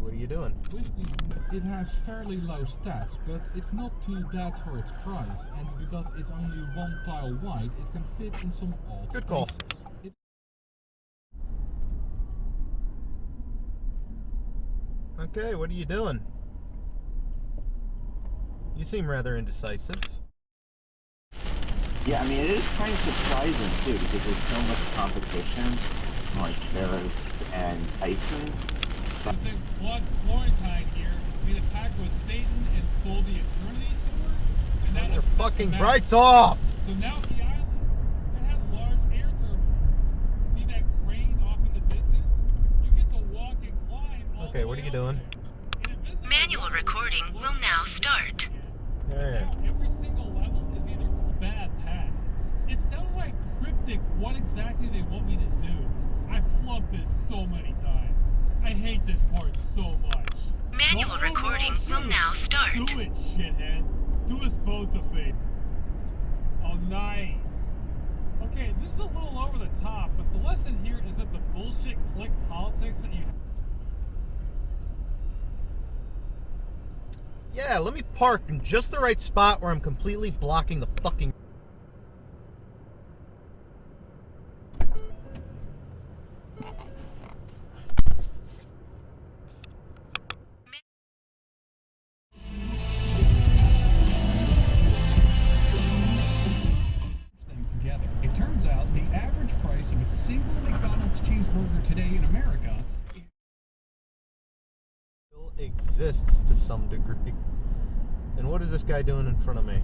What are you doing? It has fairly low stats, but it's not too bad for its price, and because it's only one tile wide, it can fit in some odd Good call. spaces. Okay, what are you doing? You seem rather indecisive. Yeah, I mean, it is kind of surprising, too, because there's so much competition, like Sheriff and Tyson. I think Claude Florentine here made a pact with Satan and stole the Eternity Sword, and that Your fucking brights off! So now the island, it had large air turbines. See that crane off in the distance? You get to walk and climb all Okay, what are you doing? Manual recording will now start. There. Every single level is either bad path. It's downright cryptic what exactly they want me to do. I've flubbed this so many times. I hate this part so much. Manual recording will now start. Do it, shithead. Do us both a favor. Oh, nice. Okay, this is a little over the top, but the lesson here is that the bullshit click politics that you... Yeah, let me park in just the right spot where I'm completely blocking the fucking... Together. It turns out the average price of a single McDonald's cheeseburger today in America still exists to some degree. And what is this guy doing in front of me?